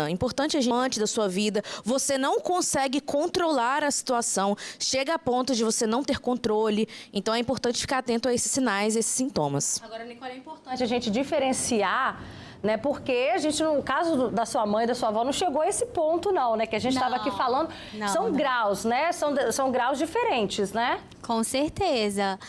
Importante a gente da sua vida, você não consegue controlar a situação, chega a ponto de você não ter controle, então é importante ficar atento a esses sinais, esses sintomas. Agora, Nicole, é importante a gente diferenciar, né? Porque a gente, no caso da sua mãe e da sua avó, não chegou a esse ponto, não, né? Que a gente estava aqui falando. São graus, né? São graus diferentes, né? Com certeza.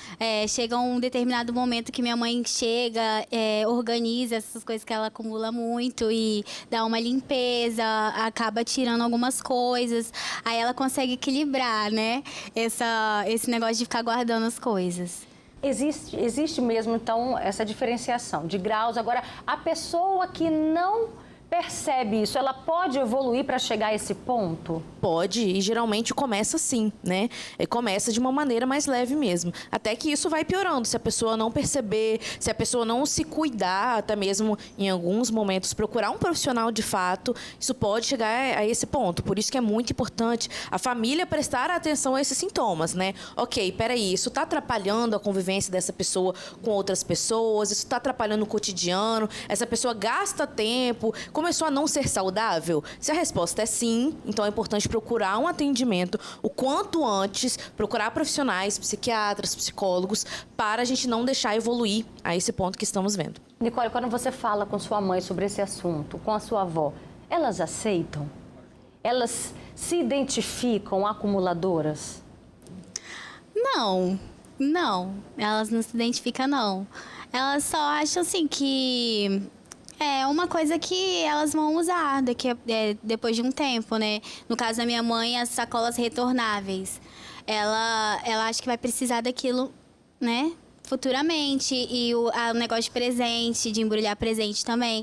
Chega um determinado momento que minha mãe chega, organiza essas coisas que ela acumula muito e dá uma limpeza, acaba tirando algumas coisas. Aí ela consegue equilibrar, né? Esse negócio de ficar guardando as coisas. Existe mesmo, então, essa diferenciação de graus. Agora, a pessoa que não percebe isso, ela pode evoluir para chegar a esse ponto? Pode, e geralmente começa assim, né? Começa de uma maneira mais leve mesmo. Até que isso vai piorando, se a pessoa não perceber, se a pessoa não se cuidar, até mesmo em alguns momentos procurar um profissional de fato, isso pode chegar a esse ponto. Por isso que é muito importante a família prestar atenção a esses sintomas, né? Ok, peraí, isso está atrapalhando a convivência dessa pessoa com outras pessoas, isso está atrapalhando o cotidiano, essa pessoa gasta tempo, começou a não ser saudável? Se a resposta é sim, então é importante procurar um atendimento o quanto antes, procurar profissionais, psiquiatras, psicólogos, para a gente não deixar evoluir a esse ponto que estamos vendo. Nicole, quando você fala com sua mãe sobre esse assunto, com a sua avó, elas aceitam? Elas se identificam acumuladoras? Não, elas não se identificam, não. Elas só acham, assim, que é uma coisa que elas vão usar depois de um tempo, né? No caso da minha mãe, as sacolas retornáveis. Ela acha que vai precisar daquilo, né? Futuramente. E o negócio de presente, de embrulhar presente também.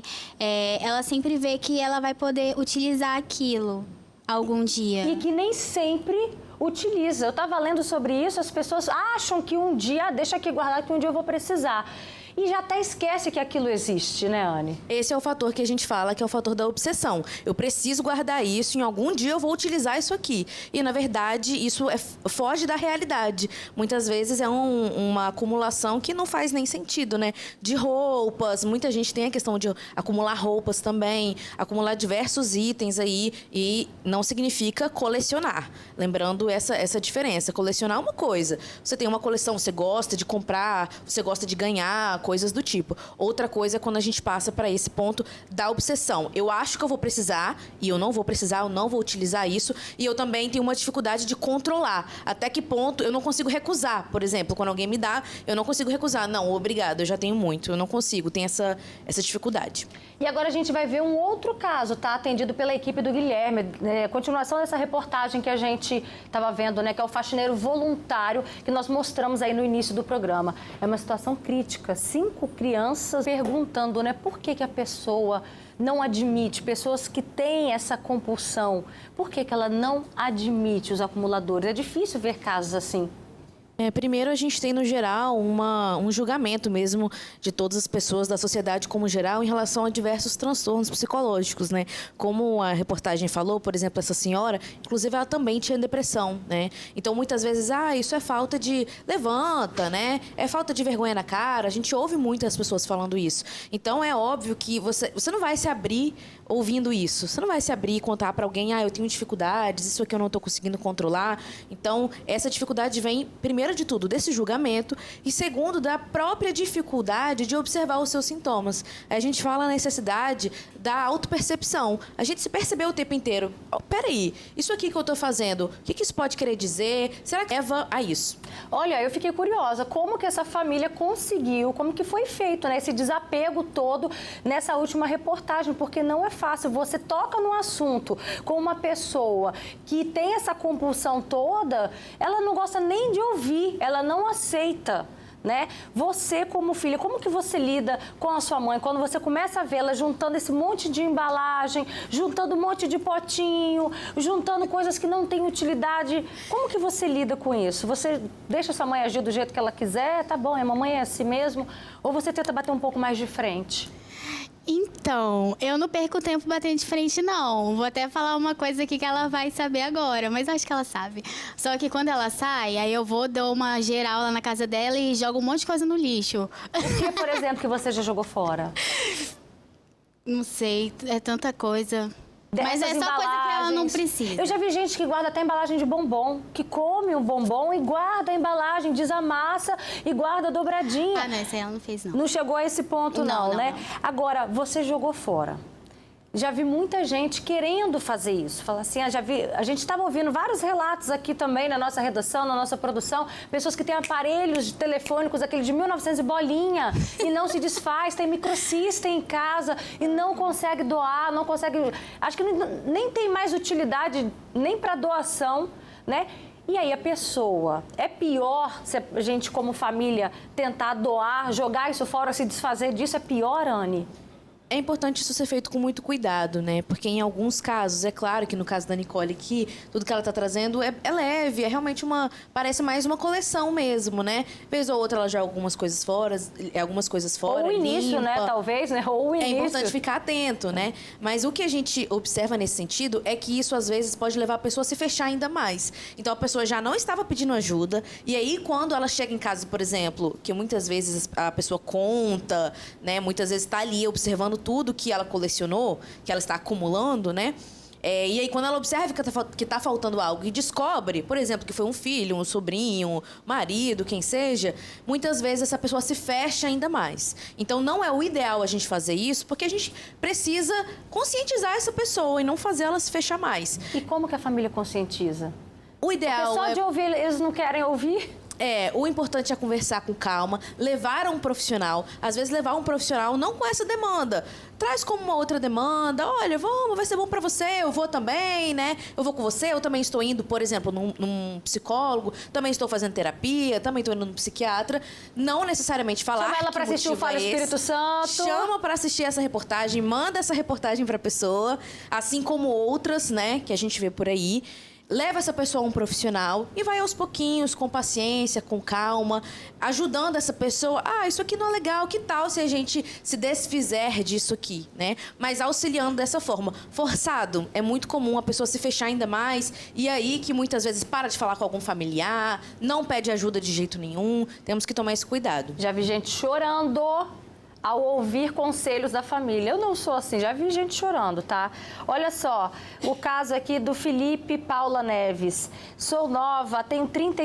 Ela sempre vê que ela vai poder utilizar aquilo algum dia. E que nem sempre utiliza. Eu estava lendo sobre isso, as pessoas acham que um dia, deixa aqui guardar que um dia eu vou precisar. E já até esquece que aquilo existe, né, Anne? Esse é o fator que a gente fala, que é o fator da obsessão. Eu preciso guardar isso, em algum dia eu vou utilizar isso aqui. E, na verdade, isso foge da realidade. Muitas vezes é uma acumulação que não faz nem sentido, né? De roupas, muita gente tem a questão de acumular roupas também, acumular diversos itens aí, e não significa colecionar. Lembrando essa diferença. Colecionar é uma coisa. Você tem uma coleção, você gosta de comprar, você gosta de ganhar, coisas do tipo. Outra coisa é quando a gente passa para esse ponto da obsessão. Eu acho que eu vou precisar e eu não vou precisar, eu não vou utilizar isso, e eu também tenho uma dificuldade de controlar. Até que ponto eu não consigo recusar. Por exemplo, quando alguém me dá, eu não consigo recusar. Não, obrigado, eu já tenho muito. Eu não consigo, tem essa dificuldade. E agora a gente vai ver um outro caso, tá? Atendido pela equipe do Guilherme. Continuação dessa reportagem que a gente estava vendo, né? Que é o faxineiro voluntário que nós mostramos aí no início do programa. É uma situação crítica. 5 crianças perguntando, né? Por que a pessoa não admite, pessoas que têm essa compulsão, por que ela não admite os acumuladores? É difícil ver casos assim. Primeiro, a gente tem, no geral, um julgamento mesmo de todas as pessoas da sociedade como geral em relação a diversos transtornos psicológicos, né? Como a reportagem falou, por exemplo, essa senhora, inclusive ela também tinha depressão, né? Então, muitas vezes, isso é falta de... Levanta, né? É falta de vergonha na cara. A gente ouve muitas pessoas falando isso. Então, é óbvio que você não vai se abrir ouvindo isso. Você não vai se abrir e contar para alguém, eu tenho dificuldades, isso aqui eu não estou conseguindo controlar. Então, essa dificuldade vem, primeiro de tudo, desse julgamento e, segundo, da própria dificuldade de observar os seus sintomas. A gente fala a necessidade da autopercepção. A gente se percebeu o tempo inteiro. Peraí, isso aqui que eu estou fazendo, o que isso pode querer dizer? Será que leva a isso? Olha, eu fiquei curiosa, como que essa família conseguiu, como que foi feito, né, esse desapego todo nessa última reportagem, porque não é fácil. Você toca num assunto com uma pessoa que tem essa compulsão toda, ela não gosta nem de ouvir, ela não aceita, né? Você, como filha, como que você lida com a sua mãe quando você começa a vê-la juntando esse monte de embalagem, juntando um monte de potinho, juntando coisas que não têm utilidade? Como que você lida com isso? Você deixa sua mãe agir do jeito que ela quiser? Tá bom, a mamãe é assim mesmo? Ou você tenta bater um pouco mais de frente? Então, eu não perco tempo batendo de frente, não. Vou até falar uma coisa aqui que ela vai saber agora, mas acho que ela sabe. Só que quando ela sai, aí eu dou uma geral lá na casa dela e jogo um monte de coisa no lixo. O que, por exemplo, que você já jogou fora? Não sei, é tanta coisa. Mas é só coisa que ela não precisa. Eu já vi gente que guarda até embalagem de bombom, que come o bombom e guarda a embalagem, desamassa e guarda dobradinha. Ah, não, isso aí ela não fez, não. Não chegou a esse ponto, não, né? Não. Agora, você jogou fora. Já vi muita gente querendo fazer isso. Fala assim, a gente estava ouvindo vários relatos aqui também na nossa redação, na nossa produção, pessoas que têm aparelhos telefônicos, aquele de 1900 e bolinha, e não se desfaz, tem microsystem em casa e não consegue doar, não consegue... Acho que nem tem mais utilidade nem para doação, né? E aí a pessoa, é pior se a gente como família tentar doar, jogar isso fora, se desfazer disso, é pior, Anne? É importante isso ser feito com muito cuidado, né? Porque em alguns casos, é claro que no caso da Nicole aqui, tudo que ela está trazendo é leve, é realmente parece mais uma coleção mesmo, né? Vez ou outra ela joga algumas coisas fora, Ou o início, né? Talvez, né? Ou o início. É importante ficar atento, né? Mas o que a gente observa nesse sentido é que isso às vezes pode levar a pessoa a se fechar ainda mais. Então a pessoa já não estava pedindo ajuda, e aí quando ela chega em casa, por exemplo, que muitas vezes a pessoa conta, né? Muitas vezes está ali observando tudo que ela colecionou, que ela está acumulando, né? E aí, quando ela observa que tá faltando algo e descobre, por exemplo, que foi um filho, um sobrinho, um marido, quem seja, muitas vezes essa pessoa se fecha ainda mais. Então, não é o ideal a gente fazer isso, porque a gente precisa conscientizar essa pessoa e não fazer ela se fechar mais. E como que a família conscientiza? O ideal porque só de ouvir, eles não querem ouvir? O importante é conversar com calma, levar a um profissional. Às vezes, levar um profissional não com essa demanda. Traz como uma outra demanda. Olha, vamos, vai ser bom pra você, eu vou também, né? Eu vou com você, eu também estou indo, por exemplo, num psicólogo, também estou fazendo terapia, também estou indo num psiquiatra. Não necessariamente falar. Chama ela pra assistir o Fala Espírito Santo. Chama pra assistir essa reportagem, manda essa reportagem pra pessoa, assim como outras, né, que a gente vê por aí. Leva essa pessoa a um profissional e vai aos pouquinhos, com paciência, com calma, ajudando essa pessoa. Ah, isso aqui não é legal, que tal se a gente se desfizer disso aqui, né? Mas auxiliando dessa forma. Forçado, é muito comum a pessoa se fechar ainda mais e aí que muitas vezes para de falar com algum familiar, não pede ajuda de jeito nenhum. Temos que tomar esse cuidado. Já vi gente chorando ao ouvir conselhos da família. Eu não sou assim, já vi gente chorando, tá? Olha só, o caso aqui do Felipe Paula Neves. Sou nova, tenho 30